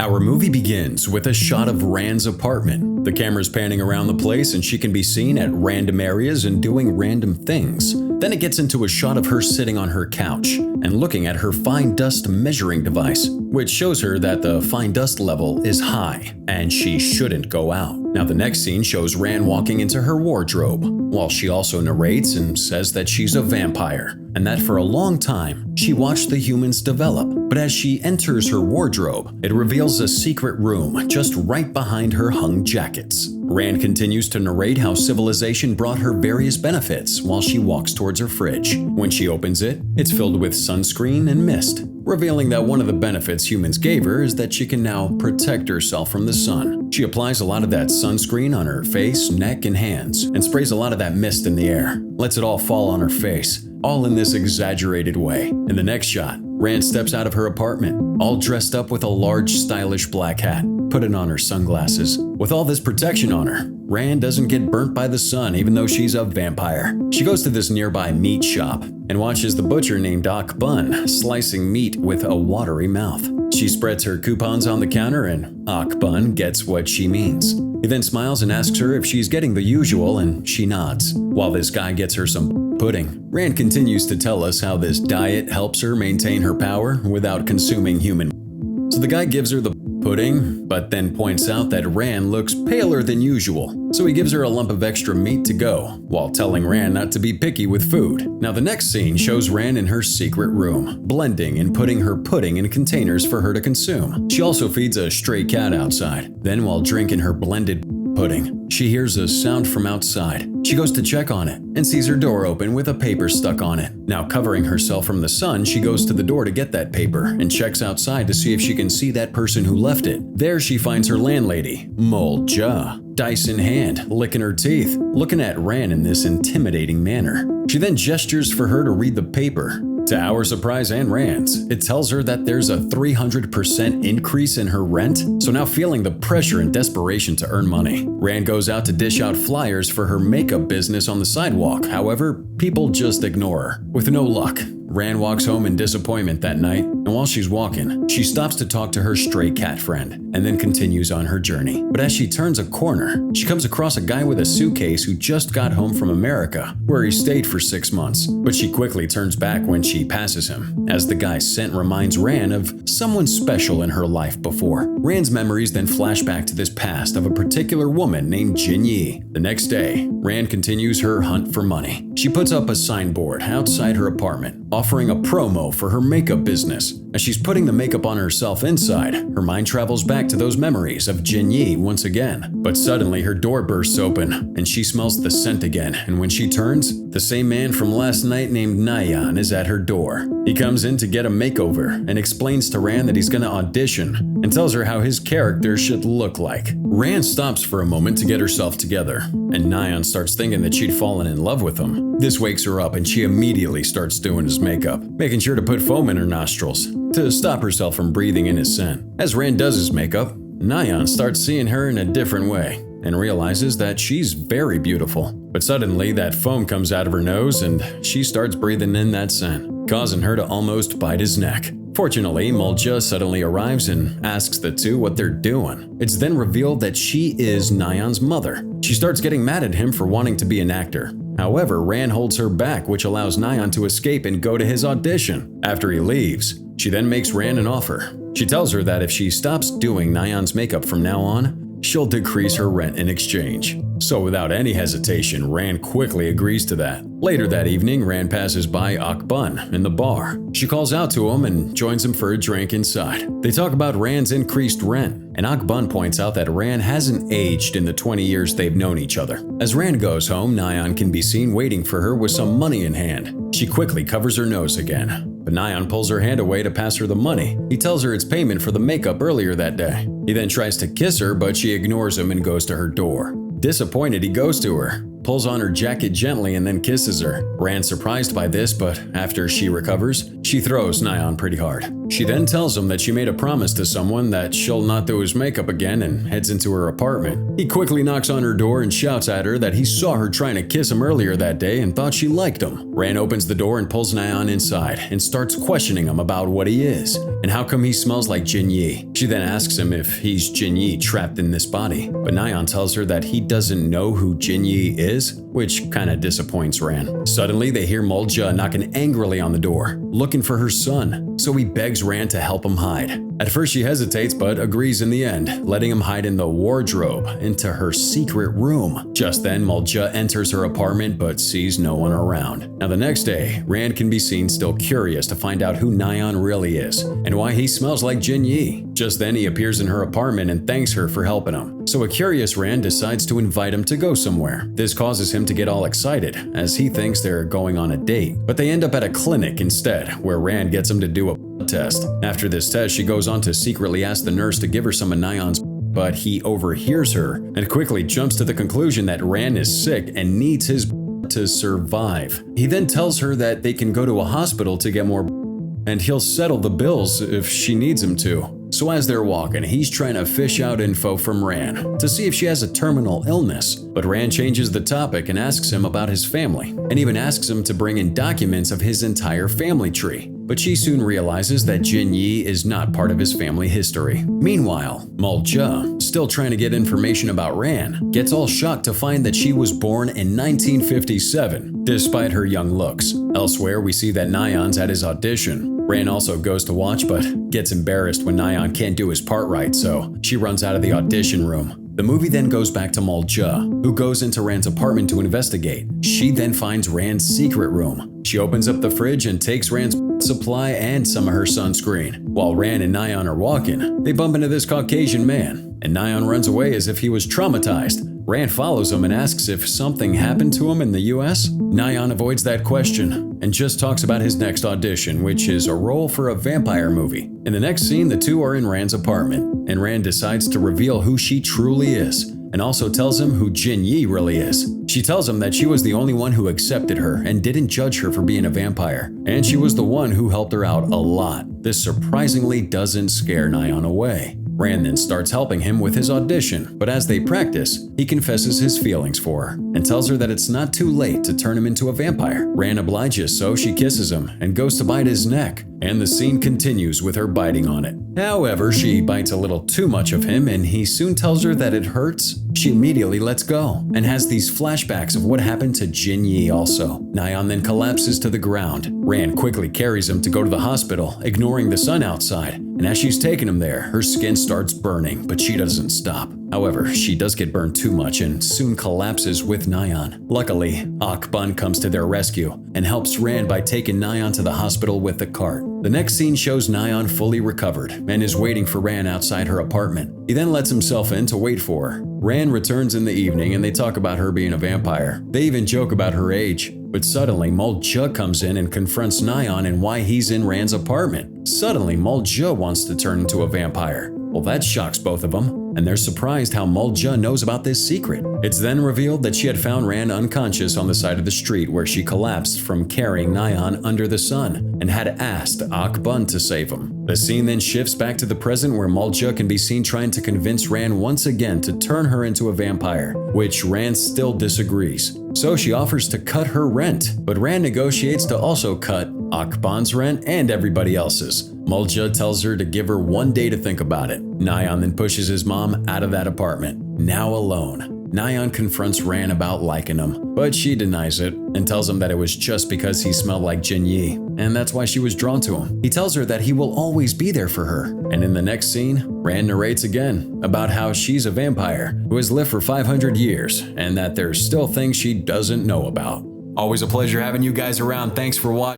Our movie begins with a shot of Rand's apartment. The camera's panning around the place and she can be seen at random areas and doing random things. Then it gets into a shot of her sitting on her couch and looking at her fine dust measuring device, which shows her that the fine dust level is high and she shouldn't go out. Now the next scene shows Rand walking into her wardrobe, while she also narrates and says that she's a vampire, and that for a long time she watched the humans develop. But as she enters her wardrobe, it reveals a secret room just right behind her hung jackets. Rand continues to narrate how civilization brought her various benefits while she walks towards her fridge. When she opens it, it's filled with sunscreen and mist, revealing that one of the benefits humans gave her is that she can now protect herself from the sun. She applies a lot of that sunscreen on her face, neck, and hands, and sprays a lot of that mist in the air, lets it all fall on her face, all in this exaggerated way. In the next shot, Rand steps out of her apartment, all dressed up with a large, stylish black hat, putting on her sunglasses. With all this protection on her, Rand doesn't get burnt by the sun even though she's a vampire. She goes to this nearby meat shop and watches the butcher named Ak Bun slicing meat with a watery mouth. She spreads her coupons on the counter and Ak Bun gets what she means. He then smiles and asks her if she's getting the usual, and she nods, while this guy gets her some pudding. Rand continues to tell us how this diet helps her maintain her power without consuming human. So the guy gives her the pudding, but then points out that Rand looks paler than usual, so he gives her a lump of extra meat to go, while telling Rand not to be picky with food. Now the next scene shows Rand in her secret room, blending and putting her pudding in containers for her to consume. She also feeds a stray cat outside. Then while drinking her blended pudding, she hears a sound from outside. She goes to check on it and sees her door open with a paper stuck on it. Now covering herself from the sun, she goes to the door to get that paper and checks outside to see if she can see that person who left it. There she finds her landlady, Molja, dice in hand, licking her teeth, looking at Rand in this intimidating manner. She then gestures for her to read the paper. To our surprise and Rand's, it tells her that there's a 300% increase in her rent, so now feeling the pressure and desperation to earn money, Rand goes out to dish out flyers for her makeup business on the sidewalk. However, people just ignore her. With no luck, Rand walks home in disappointment that night, and while she's walking, she stops to talk to her stray cat friend, and then continues on her journey. But as she turns a corner, she comes across a guy with a suitcase who just got home from America, where he stayed for 6 months. But she quickly turns back when she passes him, as the guy's scent reminds Rand of someone special in her life before. Rand's memories then flash back to this past of a particular woman named Jin Yi. The next day, Rand continues her hunt for money. She puts up a signboard outside her apartment, offering a promo for her makeup business. As she's putting the makeup on herself inside, her mind travels back to those memories of Jin Yi once again. But suddenly her door bursts open, and she smells the scent again, and when she turns, the same man from last night named Nayan is at her door. He comes in to get a makeover and explains to Rand that he's gonna audition and tells her how his character should look like. Rand stops for a moment to get herself together, and Nayan starts thinking that she'd fallen in love with him. This wakes her up and she immediately starts doing his makeup, making sure to put foam in her nostrils to stop herself from breathing in his scent. As Rand does his makeup, Nayan starts seeing her in a different way and realizes that she's very beautiful. But suddenly that foam comes out of her nose and she starts breathing in that scent, causing her to almost bite his neck. Fortunately, Molja suddenly arrives and asks the two what they're doing. It's then revealed that she is Nayan's mother. She starts getting mad at him for wanting to be an actor. However, Rand holds her back, which allows Nayan to escape and go to his audition. After he leaves, she then makes Rand an offer. She tells her that if she stops doing Nayan's makeup from now on, she'll decrease her rent in exchange. So without any hesitation, Rand quickly agrees to that. Later that evening, Rand passes by Ak Bun in the bar. She calls out to him and joins him for a drink inside. They talk about Rand's increased rent, and Ak Bun points out that Rand hasn't aged in the 20 years they've known each other. As Rand goes home, Nayan can be seen waiting for her with some money in hand. She quickly covers her nose again, but Nayan pulls her hand away to pass her the money. He tells her it's payment for the makeup earlier that day. He then tries to kiss her, but she ignores him and goes to her door. Disappointed, he goes to her, pulls on her jacket gently, and then kisses her. Rand's surprised by this, but after she recovers, she throws Nayan pretty hard. She then tells him that she made a promise to someone that she'll not do his makeup again and heads into her apartment. He quickly knocks on her door and shouts at her that he saw her trying to kiss him earlier that day and thought she liked him. Rand opens the door and pulls Nayeon inside and starts questioning him about what he is and how come he smells like Jin Yi. She then asks him if he's Jin Yi trapped in this body, but Nayeon tells her that he doesn't know who Jin Yi is, which kinda disappoints Rand. Suddenly they hear Mulja knocking angrily on the door, looking for her son, so he begs Rand to help him hide. At first she hesitates but agrees in the end, letting him hide in the wardrobe into her secret room. Just then Mulja enters her apartment but sees no one around. Now the next day, Rand can be seen still curious to find out who Nayeon really is and why he smells like Jin Yi. Just then he appears in her apartment and thanks her for helping him. So a curious Rand decides to invite him to go somewhere. This causes him to get all excited as he thinks they're going on a date, but they end up at a clinic instead, where Rand gets him to do a blood test. After this test, she goes on to secretly ask the nurse to give her some of Nayeon's, but he overhears her and quickly jumps to the conclusion that Rand is sick and needs his to survive. He then tells her that they can go to a hospital to get more and he'll settle the bills if she needs him to. So as they're walking, he's trying to fish out info from Rand to see if she has a terminal illness, but Rand changes the topic and asks him about his family, and even asks him to bring in documents of his entire family tree. But she soon realizes that Jin Yi is not part of his family history. Meanwhile, Mulja, still trying to get information about Rand, gets all shocked to find that she was born in 1957, despite her young looks. Elsewhere, we see that Nayeon's at his audition. Rand also goes to watch but gets embarrassed when Nayeon can't do his part right, so she runs out of the audition room. The movie then goes back to Mulja, who goes into Rand's apartment to investigate. She then finds Rand's secret room. She opens up the fridge and takes Rand's supply and some of her sunscreen. While Rand and Nayeon are walking, they bump into this Caucasian man, and Nayeon runs away as if he was traumatized. Rand follows him and asks if something happened to him in the US. Nayeon avoids that question and just talks about his next audition, which is a role for a vampire movie. In the next scene, the two are in Rand's apartment, and Rand decides to reveal who she truly is, and also tells him who Jin Yi really is. She tells him that she was the only one who accepted her and didn't judge her for being a vampire, and she was the one who helped her out a lot. This surprisingly doesn't scare Nayeon away. Rand then starts helping him with his audition, but as they practice, he confesses his feelings for her and tells her that it's not too late to turn him into a vampire. Rand obliges, so she kisses him and goes to bite his neck, and the scene continues with her biting on it. However, she bites a little too much of him and he soon tells her that it hurts. She immediately lets go and has these flashbacks of what happened to Jin Yi also. Nayeon then collapses to the ground. Rand quickly carries him to go to the hospital, ignoring the sun outside, and as she's taking him there, her skin starts burning, but she doesn't stop. However, she does get burned too much and soon collapses with Nayeon. Luckily, Akbun comes to their rescue and helps Rand by taking Nayeon to the hospital with the cart. The next scene shows Nayeon fully recovered and is waiting for Rand outside her apartment. He then lets himself in to wait for her. Rand returns in the evening and they talk about her being a vampire. They even joke about her age. But suddenly, Mulja comes in and confronts Nayeon and why he's in Rand's apartment. Suddenly, Mulja wants to turn into a vampire. Well, that shocks both of them, and they're surprised how Mulja knows about this secret. It's then revealed that she had found Rand unconscious on the side of the street where she collapsed from carrying Nayeon under the sun and had asked Akbun to save him. The scene then shifts back to the present where Mulja can be seen trying to convince Rand once again to turn her into a vampire, which Rand still disagrees. So she offers to cut her rent, but Rand negotiates to also cut Akban's rent and everybody else's. Mulja tells her to give her 1 day to think about it. Nayeon then pushes his mom out of that apartment. Now alone, Nayeon confronts Rand about liking him, but she denies it and tells him that it was just because he smelled like Jin Yi, and that's why she was drawn to him. He tells her that he will always be there for her, and in the next scene, Rand narrates again about how she's a vampire who has lived for 500 years and that there's still things she doesn't know about. Always a pleasure having you guys around. Thanks for watching.